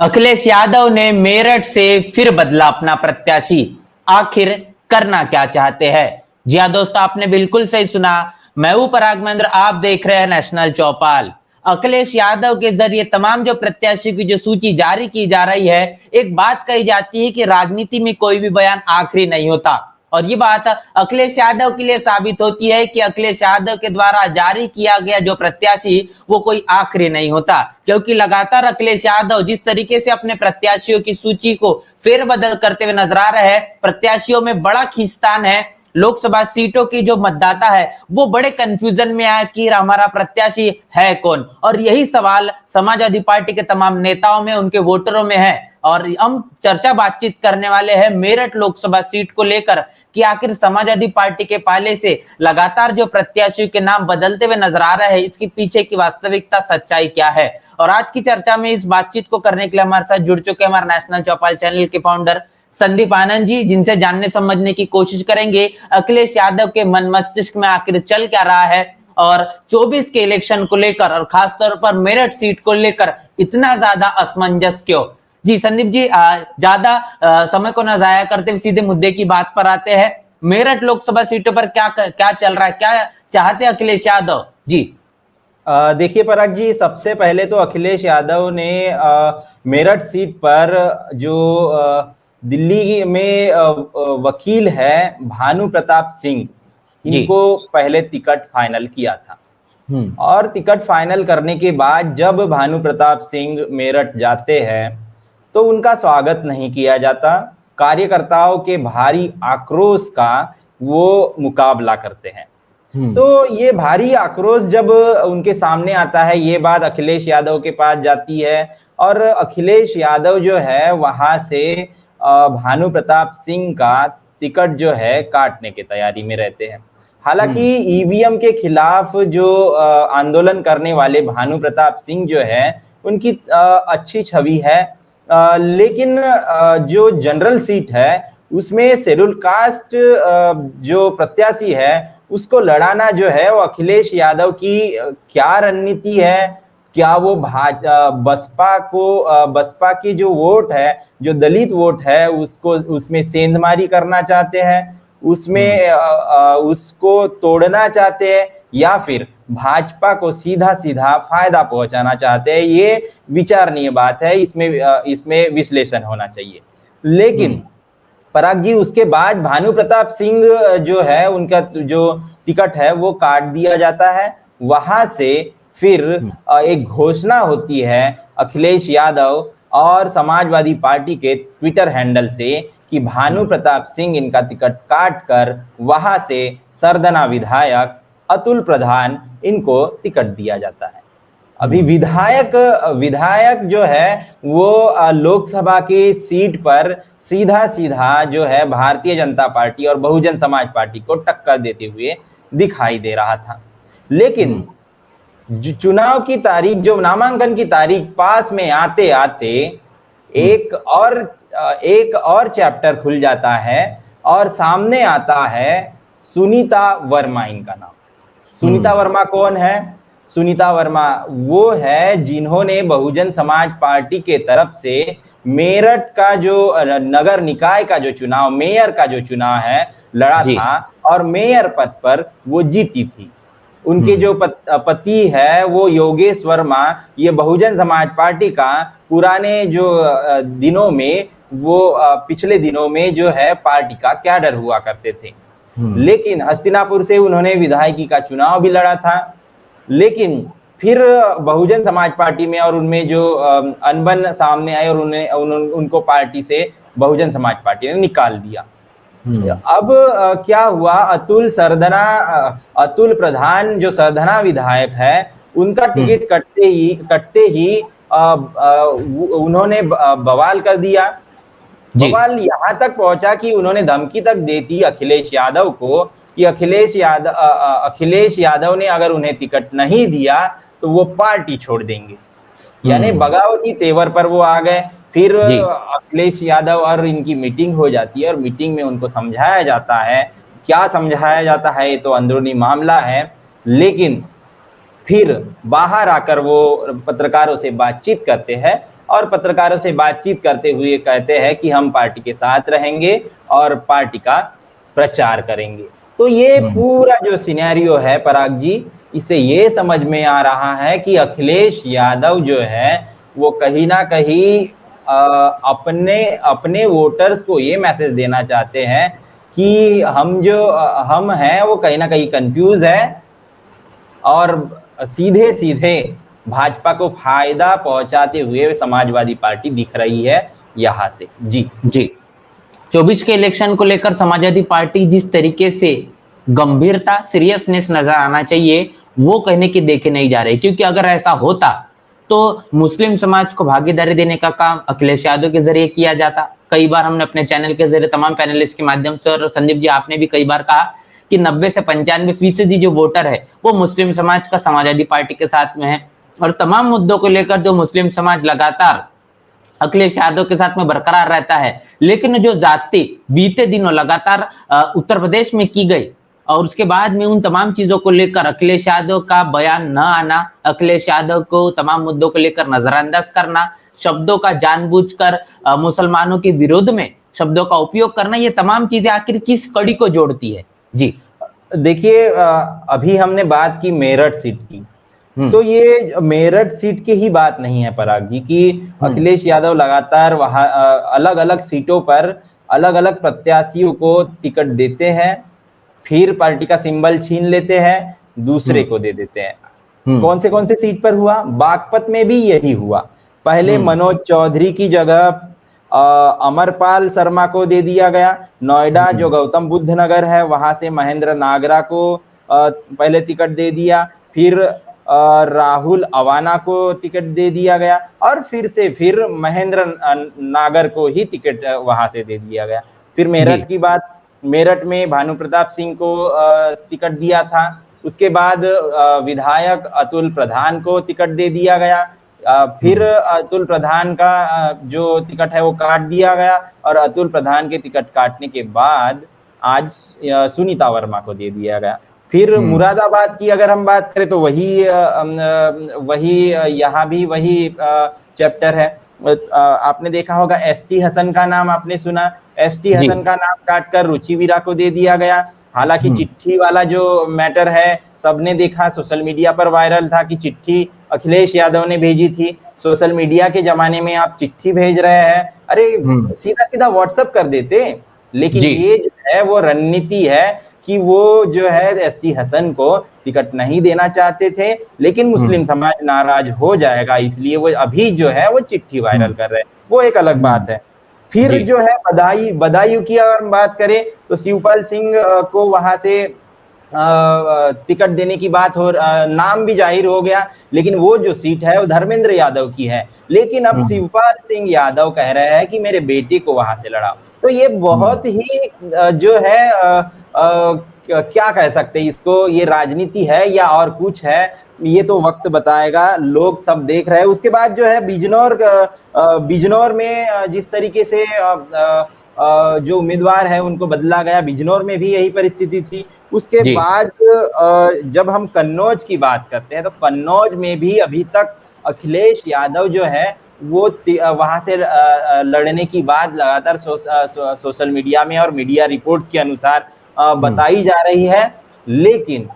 अखिलेश यादव ने मेरठ से फिर बदला अपना प्रत्याशी। आखिर करना क्या चाहते हैं? जी हाँ दोस्तों, आपने बिल्कुल सही सुना। मैं हूं पराग महेंद्र, आप देख रहे हैं नेशनल चौपाल। अखिलेश यादव के जरिए तमाम जो प्रत्याशियों की जो सूची जारी की जा रही है, एक बात कही जाती है कि राजनीति में कोई भी बयान आखिरी नहीं होता। और ये बात अखिलेश यादव के लिए साबित होती है कि अखिलेश यादव के द्वारा जारी किया गया जो प्रत्याशी वो कोई आखिरी नहीं होता, क्योंकि लगातार अखिलेश यादव जिस तरीके से अपने प्रत्याशियों की सूची को फेरबदल करते हुए नजर आ रहे हैं, प्रत्याशियों में बड़ा खींचतान है। लोकसभा सीटों की जो मतदाता है वो बड़े कंफ्यूजन में है कि हमारा प्रत्याशी है कौन, और यही सवाल समाजवादी पार्टी के तमाम नेताओं में, उनके वोटरों में है। और हम चर्चा बातचीत करने वाले हैं मेरठ लोकसभा सीट को लेकर कि आखिर समाजवादी पार्टी के पाले से लगातार जो प्रत्याशियों के नाम बदलते हुए नजर आ रहे हैं, इसके पीछे की वास्तविकता सच्चाई क्या है। और आज की चर्चा में इस बातचीत को करने के लिए हमारे साथ जुड़ चुके हैं हमारे नेशनल चौपाल चैनल के फाउंडर संदीप आनंद जी, जिनसे जानने समझने की कोशिश करेंगे अखिलेश यादव के मन मस्तिष्क में आखिर चल क्या रहा है, और 24 के इलेक्शन को लेकर और खासतौर पर मेरठ सीट को लेकर इतना ज्यादा असमंजस क्यों। जी संदीप जी, ज्यादा समय को न जाया करते हुए सीधे मुद्दे की बात पर आते हैं। मेरठ लोकसभा सीटों पर क्या क्या चल रहा है, क्या चाहते हैं अखिलेश यादव जी? देखिए पराग जी, सबसे पहले तो अखिलेश यादव ने मेरठ सीट पर जो दिल्ली में वकील है भानु प्रताप सिंह, इनको पहले टिकट फाइनल किया था। और टिकट फाइनल करने के बाद जब भानु प्रताप सिंह मेरठ जाते हैं तो उनका स्वागत नहीं किया जाता। कार्यकर्ताओं के भारी आक्रोश का वो मुकाबला करते हैं। तो ये भारी आक्रोश जब उनके सामने आता है, ये बात अखिलेश यादव के पास जाती है और अखिलेश यादव जो है वहां से भानु प्रताप सिंह का टिकट जो है काटने की तैयारी में रहते हैं। हालांकि ईवीएम के खिलाफ जो आंदोलन करने वाले भानु प्रताप सिंह जो है उनकी अच्छी छवि है, लेकिन जो जनरल सीट है उसमें शेड्यूल कास्ट जो प्रत्याशी है उसको लड़ाना जो है वो अखिलेश यादव की क्या रणनीति है। क्या वो बसपा की जो वोट है, जो दलित वोट है, उसको उसमें सेंधमारी करना चाहते हैं, उसमें उसको तोड़ना चाहते हैं, या फिर भाजपा को सीधा सीधा फायदा पहुंचाना चाहते हैं? ये विचारणीय बात है, इसमें विश्लेषण होना चाहिए। लेकिन पराग जी, उसके बाद भानु प्रताप सिंह जो है उनका जो टिकट है वो काट दिया जाता है। वहां से फिर एक घोषणा होती है अखिलेश यादव और समाजवादी पार्टी के ट्विटर हैंडल से कि भानु प्रताप सिंह इनका टिकट काट कर वहां से सरदना विधायक अतुल प्रधान इनको टिकट दिया जाता है। अभी विधायक जो है वो लोकसभा की सीट पर सीधा सीधा जो है भारतीय जनता पार्टी और बहुजन समाज पार्टी को टक्कर देते हुए दिखाई दे रहा था। लेकिन चुनाव की तारीख, जो नामांकन की तारीख पास में आते आते एक और चैप्टर खुल जाता है और सामने आता है सुनीता वर्मा। इनका नाम सुनीता वर्मा कौन है? सुनीता वर्मा वो है जिन्होंने बहुजन समाज पार्टी के तरफ से मेरठ का जो नगर निकाय का जो चुनाव, मेयर का जो चुनाव है लड़ा था और मेयर पद पर वो जीती थी। उनके जो पति है वो योगेश वर्मा, ये बहुजन समाज पार्टी का पुराने जो दिनों में, वो पिछले दिनों में जो है पार्टी का कैडर हुआ करते थे। लेकिन हस्तिनापुर से उन्होंने विधायकी का चुनाव भी लड़ा था, लेकिन फिर बहुजन समाज पार्टी में और उनमें जो अनबन सामने आई और उनको पार्टी से बहुजन समाज पार्टी ने निकाल दिया। अब क्या हुआ, अतुल प्रधान जो सरधना विधायक है उनका टिकट कटते ही उन्होंने बवाल कर दिया। बवाल यहाँ तक पहुंचा कि उन्होंने धमकी तक दे दी अखिलेश यादव को कि अखिलेश यादव ने अगर उन्हें टिकट नहीं दिया तो वो पार्टी छोड़ देंगे। यानी बगावती तेवर पर वो आ गए। फिर अखिलेश यादव और इनकी मीटिंग हो जाती है और मीटिंग में उनको समझाया जाता है। क्या समझाया जाता है ये तो अंदरूनी मामला है, लेकिन फिर बाहर आकर वो पत्रकारों से बातचीत करते हैं और पत्रकारों से बातचीत करते हुए कहते हैं कि हम पार्टी के साथ रहेंगे और पार्टी का प्रचार करेंगे। तो ये पूरा जो सिनेरियो है पराग जी, इससे ये समझ में आ रहा है कि अखिलेश यादव जो है वो कहीं ना कहीं अपने अपने वोटर्स को ये मैसेज देना चाहते हैं कि हम हैं वो कहीं ना कहीं कंफ्यूज है और सीधे सीधे भाजपा को फायदा पहुंचाते हुए समाजवादी पार्टी दिख रही है यहां से। जी 24 के इलेक्शन को लेकर समाजवादी पार्टी जिस तरीके से गंभीरता सीरियसनेस नजर आना चाहिए वो कहने की देखे नहीं जा रही, क्योंकि अगर ऐसा होता तो मुस्लिम समाज को भागीदारी देने का काम अखिलेश यादव के जरिए किया जाता। कई बार हमने अपने चैनल के जरिए तमाम पैनलिस्ट के माध्यम से, और संदीप जी आपने भी कई बार कहा कि 90 से 95% जो वोटर है वो मुस्लिम समाज का समाजवादी पार्टी के साथ में है, और तमाम मुद्दों को लेकर जो मुस्लिम समाज लगातार अखिलेश यादव के साथ में बरकरार रहता है। लेकिन जो जाति बीते दिनों लगातार उत्तर प्रदेश में की गई और उसके बाद में उन तमाम चीजों को लेकर अखिलेश यादव का बयान न आना, अखिलेश यादव को तमाम मुद्दों को लेकर नजरअंदाज करना, शब्दों का जानबूझकर मुसलमानों के विरोध में शब्दों का उपयोग करना, ये तमाम चीजें आखिर किस कड़ी को जोड़ती है? जी देखिए, अभी हमने बात की मेरठ सीट की, तो ये मेरठ सीट की ही बात नहीं है पराग जी की अखिलेश यादव लगातार वहां अलग अलग सीटों पर अलग अलग प्रत्याशियों को टिकट देते हैं, फिर पार्टी का सिंबल छीन लेते हैं, दूसरे को दे देते हैं। कौन से सीट पर हुआ? बागपत में भी यही हुआ। पहले मनोज चौधरी की जगह अमरपाल शर्मा को दे दिया गया। नोएडा जो गौतम बुद्ध नगर है वहां से महेंद्र नागरा को पहले टिकट दे दिया, फिर राहुल अवाना को टिकट दे दिया गया और फिर महेंद्र नागर को ही टिकट वहां से दे दिया गया। फिर मेरठ की बात, मेरठ में भानु प्रताप सिंह को टिकट दिया था। उसके बाद विधायक अतुल प्रधान को टिकट दे दिया गया। फिर अतुल प्रधान का जो टिकट है वो काट दिया गया और अतुल प्रधान के टिकट काटने के बाद आज सुनीता वर्मा को दे दिया गया। फिर मुरादाबाद की अगर हम बात करें तो वही यहाँ भी वही चैप्टर है। आपने देखा होगा एसटी हसन का नाम आपने सुना, एसटी हसन का नाम काटकर रुचि वीरा को दे दिया गया। हालांकि चिट्ठी वाला जो मैटर है सबने देखा, सोशल मीडिया पर वायरल था कि चिट्ठी अखिलेश यादव ने भेजी थी। सोशल मीडिया के जमाने में आप चिट्ठी भेज रहे हैं, अरे सीधा सीधा व्हाट्सएप कर देते। लेकिन ये जो है वो रणनीति है कि वो जो है एसटी हसन को टिकट नहीं देना चाहते थे, लेकिन मुस्लिम समाज नाराज हो जाएगा इसलिए वो अभी जो है वो चिट्ठी वायरल कर रहे हैं, वो एक अलग बात है। फिर जो है बदायूं की अगर हम बात करें तो शिवपाल सिंह को वहां से टिकट देने की बात हो, नाम भी जाहिर हो गया, लेकिन वो जो सीट है वो धर्मेंद्र यादव की है। लेकिन अब शिवपाल सिंह यादव कह रहे हैं कि मेरे बेटे को वहां से लड़ाओ। तो ये बहुत ही जो है क्या कह सकते हैं इसको, ये राजनीति है या और कुछ है, ये तो वक्त बताएगा। लोग सब देख रहे हैं। उसके बाद जो है बिजनौर में जिस तरीके से जो उम्मीदवार है उनको बदला गया, बिजनौर में भी यही परिस्थिति थी। उसके बाद जब हम कन्नौज की बात करते हैं तो कन्नौज में भी अभी तक अखिलेश यादव जो है वो वहां से लड़ने की बात लगातार सोशल मीडिया में और मीडिया रिपोर्ट्स के अनुसार बताई जा रही है। लेकिन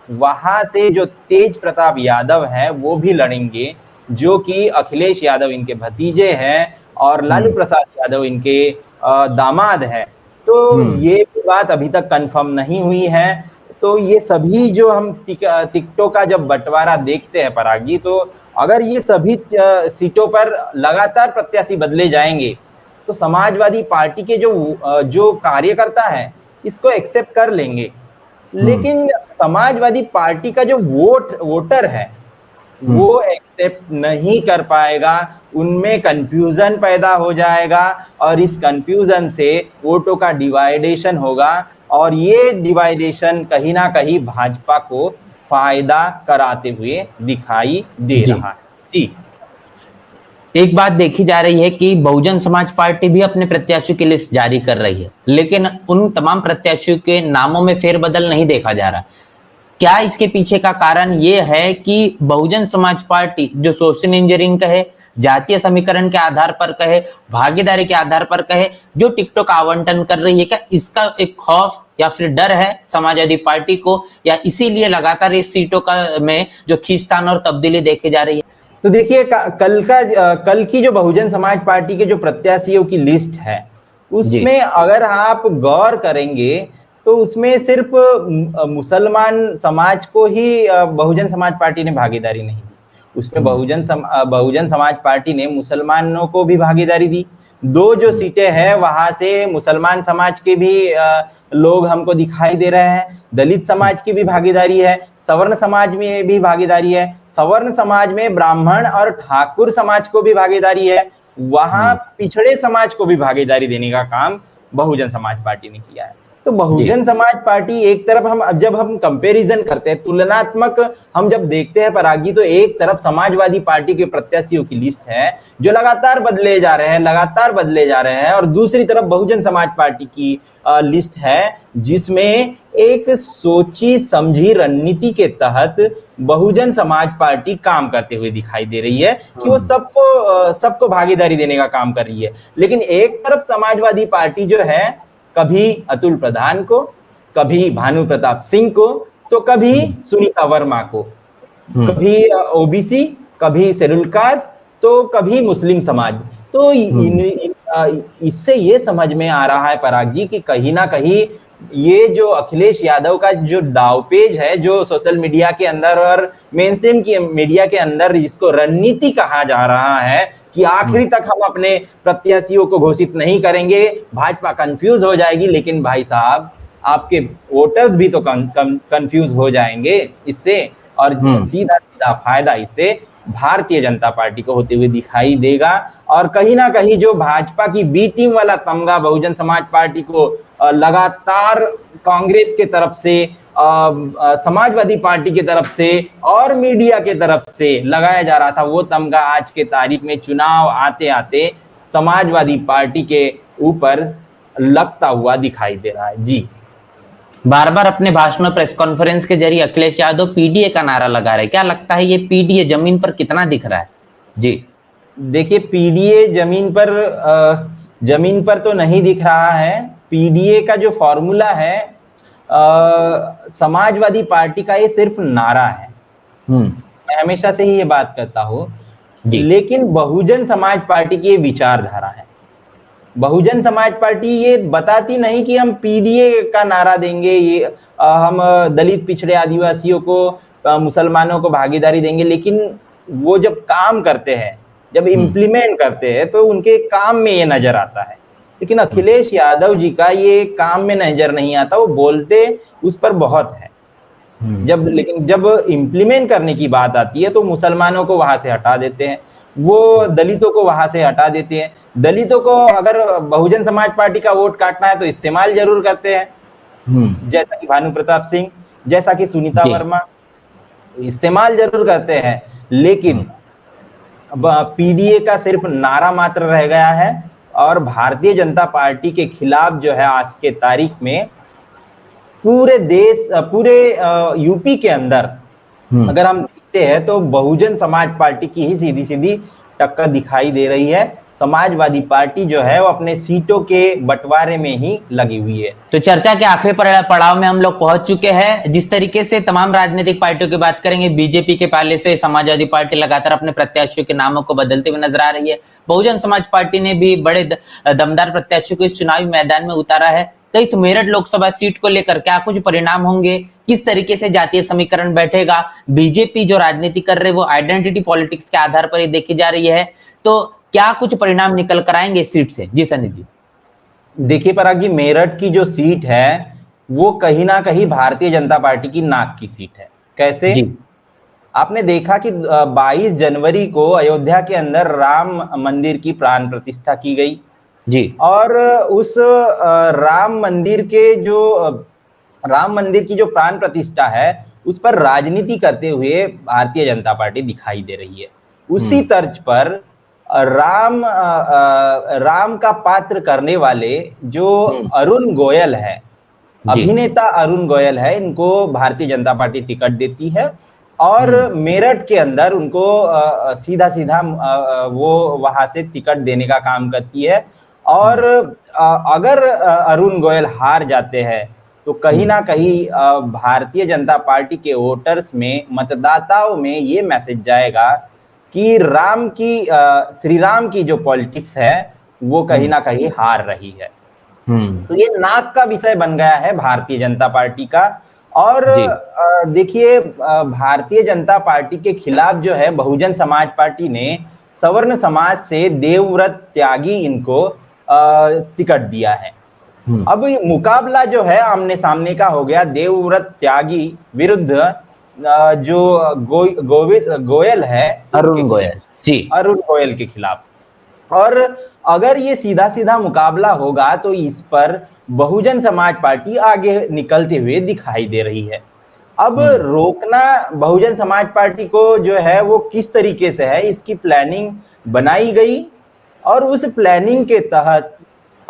वहां से जो तेज प्रताप यादव है वो भी लड़ेंगे, जो कि अखिलेश यादव इनके भतीजे हैं और लालू प्रसाद यादव इनके दामाद है। तो ये बात अभी तक कंफर्म नहीं हुई है। तो ये सभी जो हम टिकटों का जब बंटवारा देखते हैं पराग जी, तो अगर ये सभी सीटों पर लगातार प्रत्याशी बदले जाएंगे तो समाजवादी पार्टी के जो कार्यकर्ता है इसको एक्सेप्ट कर लेंगे, लेकिन समाजवादी पार्टी का जो वोटर है वो एक्सेप्ट नहीं कर पाएगा। उनमें कंफ्यूजन पैदा हो जाएगा और इस कंफ्यूजन से वोटों का डिवाइडेशन होगा और ये डिवाइडेशन कहीं ना कहीं भाजपा को फायदा कराते हुए दिखाई दे रहा है। जी, एक बात देखी जा रही है कि बहुजन समाज पार्टी भी अपने प्रत्याशियों की लिस्ट जारी कर रही है, लेकिन उन तमाम प्रत्याशियों के नामों में फेरबदल नहीं देखा जा रहा। क्या इसके पीछे का कारण ये है कि बहुजन समाज पार्टी जो सोशल इंजीनियरिंग कहे, जातीय समीकरण के आधार पर कहे, भागीदारी के आधार पर कहे, जो टिकटॉक आवंटन कर रही है, क्या इसका एक खौफ या फिर डर है समाजवादी पार्टी को, या इसीलिए लगातार इस सीटों का में जो खींचतान और तब्दीली देखी जा रही है? तो देखिए कल की जो बहुजन समाज पार्टी के जो प्रत्याशियों की लिस्ट है उसमें अगर आप गौर करेंगे तो उसमें सिर्फ मुसलमान समाज को ही बहुजन समाज पार्टी ने भागीदारी नहीं दी। उसमें बहुजन समाज पार्टी ने मुसलमानों को भी भागीदारी दी। दो जो सीटें हैं वहां से मुसलमान समाज के भी लोग हमको दिखाई दे रहे हैं। दलित समाज की भी भागीदारी है, सवर्ण समाज में भी भागीदारी है, सवर्ण समाज में ब्राह्मण और ठाकुर समाज को भी भागीदारी है, वहां पिछड़े समाज को भी भागीदारी देने का काम बहुजन समाज पार्टी ने किया है। तो बहुजन समाज पार्टी एक तरफ जब हम कंपैरिजन करते हैं, तुलनात्मक हम जब देखते हैं परागी, तो एक तरफ समाजवादी पार्टी के प्रत्याशियों की लिस्ट है जो लगातार बदले जा रहे हैं और दूसरी तरफ बहुजन समाज पार्टी की लिस्ट है जिसमें एक सोची समझी रणनीति के तहत बहुजन समाज पार्टी काम करते हुए दिखाई दे रही है कि वो सबको भागीदारी देने का काम कर रही है। लेकिन एक तरफ समाजवादी पार्टी जो है कभी अतुल प्रधान को, कभी भानु प्रताप सिंह को, तो कभी सुनीता वर्मा को, कभी ओबीसी, कभी शेड्यूल कास्ट, तो कभी मुस्लिम समाज। तो इससे ये समझ में आ रहा है पराग जी कि कहीं ना कहीं ये जो अखिलेश यादव का जो दावपेज है, जो सोशल मीडिया के अंदर और मेनस्ट्रीम की मीडिया के अंदर जिसको रणनीति कहा जा रहा है कि आखिरी तक हम अपने प्रत्याशियों को घोषित नहीं करेंगे, भाजपा कंफ्यूज हो जाएगी। लेकिन भाई साहब, आपके वोटर्स भी तो कंफ्यूज हो जाएंगे इससे, और सीधा सीधा फायदा इससे भारतीय जनता पार्टी को होते हुए दिखाई देगा। और कहीं ना कहीं जो भाजपा की बी टीम वाला तमगा बहुजन समाज पार्टी को लगातार कांग्रेस के तरफ से, समाजवादी पार्टी की तरफ से और मीडिया के तरफ से लगाया जा रहा था, वो तमगा आज के तारीख में चुनाव आते आते समाजवादी पार्टी के ऊपर लगता हुआ दिखाई दे रहा है। जी, बार बार अपने भाषण और प्रेस कॉन्फ्रेंस के जरिए अखिलेश यादव पीडीए का नारा लगा रहे हैं। क्या लगता है ये पीडीए जमीन पर कितना दिख रहा है? जी देखिए, पीडीए जमीन पर तो नहीं दिख रहा है। पीडीए का जो फॉर्मूला है समाजवादी पार्टी का, ये सिर्फ नारा है। मैं हमेशा से ही ये बात करता हूं, लेकिन बहुजन समाज पार्टी की ये विचारधारा है। बहुजन समाज पार्टी ये बताती नहीं कि हम पीडीए का नारा देंगे, ये हम दलित पिछड़े आदिवासियों को, मुसलमानों को भागीदारी देंगे, लेकिन वो जब काम करते हैं, जब इम्प्लीमेंट करते हैं, तो उनके काम में ये नजर आता है। लेकिन अखिलेश यादव जी का ये काम में नजर नहीं आता। वो बोलते उस पर बहुत है, लेकिन जब इम्प्लीमेंट करने की बात आती है तो मुसलमानों को वहां से हटा देते हैं, वो दलितों को वहां से हटा देते हैं। दलितों को अगर बहुजन समाज पार्टी का वोट काटना है तो इस्तेमाल जरूर करते हैं, जैसा कि भानु प्रताप सिंह, जैसा कि सुनीता वर्मा, इस्तेमाल जरूर करते हैं। लेकिन पीडीए का सिर्फ नारा मात्र रह गया है। और भारतीय जनता पार्टी के खिलाफ जो है आज के तारीख में पूरे यूपी के अंदर अगर हम देखते हैं तो बहुजन समाज पार्टी की ही सीधी सीधी टक्कर दिखाई दे रही है। समाजवादी पार्टी जो है वो अपने सीटों के बंटवारे में ही लगी हुई है। तो चर्चा के आखिरी पड़ाव में हम लोग पहुंच चुके हैं। जिस तरीके से तमाम राजनीतिक पार्टियों की बात करेंगे, बीजेपी के पहले से समाजवादी पार्टी लगातार अपने प्रत्याशियों के नामों को बदलते हुए नजर आ रही है। बहुजन समाज पार्टी ने भी बड़े दमदार प्रत्याशियों को इस चुनावी मैदान में उतारा है। तो इस मेरठ लोकसभा सीट को लेकर क्या कुछ परिणाम होंगे, किस तरीके से जातीय समीकरण बैठेगा? बीजेपी जो राजनीति कर रहे वो आइडेंटिटी पॉलिटिक्स के आधार पर ही देखी जा रही है, तो क्या कुछ परिणाम निकल कर आएंगे इस सीट से? जी सनी जी। देखिए पराग जी, मेरठ की जो सीट है वो कहीं ना कहीं भारतीय जनता पार्टी की नाक की सीट है। कैसे? आपने देखा कि 22 जनवरी को अयोध्या के अंदर राम मंदिर की प्राण प्रतिष्ठा की गई जी, और उस राम मंदिर की जो प्राण प्रतिष्ठा है उस पर राजनीति करते हुए भारतीय जनता पार्टी दिखाई दे रही है। उसी तर्ज पर राम का पात्र करने वाले जो अरुण गोयल है, अभिनेता अरुण गोयल है, इनको भारतीय जनता पार्टी टिकट देती है और मेरठ के अंदर उनको सीधा सीधा वो वहां से टिकट देने का काम करती है। और अगर अरुण गोयल हार जाते हैं तो कहीं ना कहीं भारतीय जनता पार्टी के वोटर्स में, मतदाताओं में ये मैसेज जाएगा कि श्री राम की जो पॉलिटिक्स है वो कहीं ना कहीं हार रही है। तो ये नाक का विषय बन गया है भारतीय जनता पार्टी का। और देखिए, भारतीय जनता पार्टी के खिलाफ जो है बहुजन समाज पार्टी ने सवर्ण समाज से देवव्रत त्यागी इनको टिकट दिया है। अब मुकाबला जो है आमने सामने का हो गया देवव्रत त्यागी विरुद्ध जो गोयल है, अरुण गोयल के खिलाफ। और अगर ये सीधा सीधा मुकाबला होगा तो इस पर बहुजन समाज पार्टी आगे निकलते हुए दिखाई दे रही है। अब रोकना बहुजन समाज पार्टी को जो है वो किस तरीके से है, इसकी प्लानिंग बनाई गई और उस प्लानिंग के तहत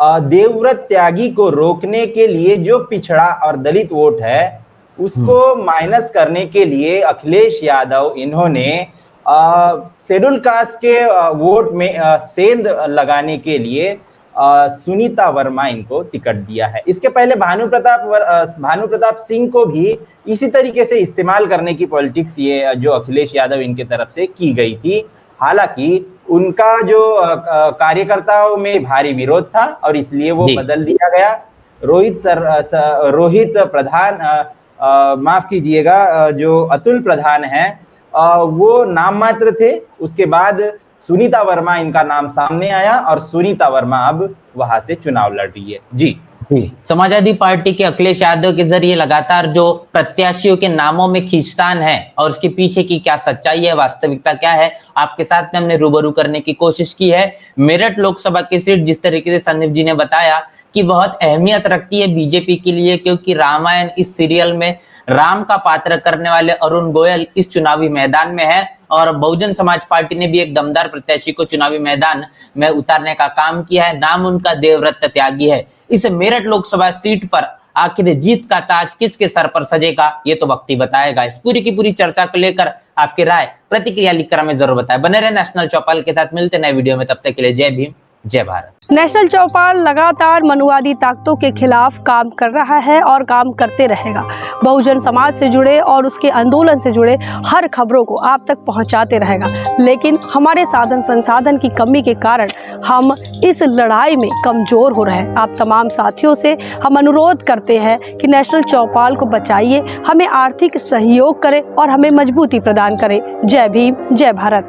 देवव्रत त्यागी को रोकने के लिए जो पिछड़ा और दलित वोट है उसको माइनस करने के लिए अखिलेश यादव इन्होंने शेड्यूल कास्ट के वोट में सेंध लगाने के लिए सुनीता वर्मा इनको टिकट दिया है। इसके पहले भानु प्रताप सिंह को भी इसी तरीके से इस्तेमाल करने की पॉलिटिक्स ये जो अखिलेश यादव इनके तरफ से की गई थी। हालांकि उनका जो कार्यकर्ताओं में भारी विरोध था और इसलिए वो बदल दिया गया। रोहित प्रधान, माफ कीजिएगा, जो अतुल प्रधान है वो नाम मात्र थे। उसके बाद सुनीता वर्मा इनका नाम सामने आया और सुनीता वर्मा अब वहां से चुनाव लड़ रही है। जी। समाजवादी पार्टी के अखिलेश यादव के जरिए लगातार जो प्रत्याशियों के नामों में खींचतान है और उसके पीछे की क्या सच्चाई है, वास्तविकता क्या है, आपके साथ में हमने रूबरू करने की कोशिश की है। मेरठ लोकसभा की सीट जिस तरीके से संदीप जी ने बताया कि बहुत अहमियत रखती है बीजेपी के लिए, क्योंकि रामायण इस सीरियल में राम का पात्र करने वाले अरुण गोयल इस चुनावी मैदान में है और बहुजन समाज पार्टी ने भी एक दमदार प्रत्याशी को चुनावी मैदान में उतारने का काम किया है। नाम उनका देवव्रत त्यागी है। इस मेरठ लोकसभा सीट पर आखिर जीत का ताज किसके सर पर सजेगा, ये तो वक्त ही बताएगा। इस पूरी की पूरी चर्चा को लेकर आपकी राय, प्रतिक्रिया लिखकर हमें जरूर बताएं। बने रहे नेशनल चौपाल के साथ, मिलते नए वीडियो में, तब तक के लिए जय भीम, जय भारत। नेशनल चौपाल लगातार मनुवादी ताकतों के खिलाफ काम कर रहा है और काम करते रहेगा। बहुजन समाज से जुड़े और उसके आंदोलन से जुड़े हर खबरों को आप तक पहुंचाते रहेगा। लेकिन हमारे साधन संसाधन की कमी के कारण हम इस लड़ाई में कमजोर हो रहे हैं। आप तमाम साथियों से हम अनुरोध करते हैं कि नेशनल चौपाल को बचाइए, हमें आर्थिक सहयोग करें और हमें मजबूती प्रदान करें। जय भीम, जय भारत।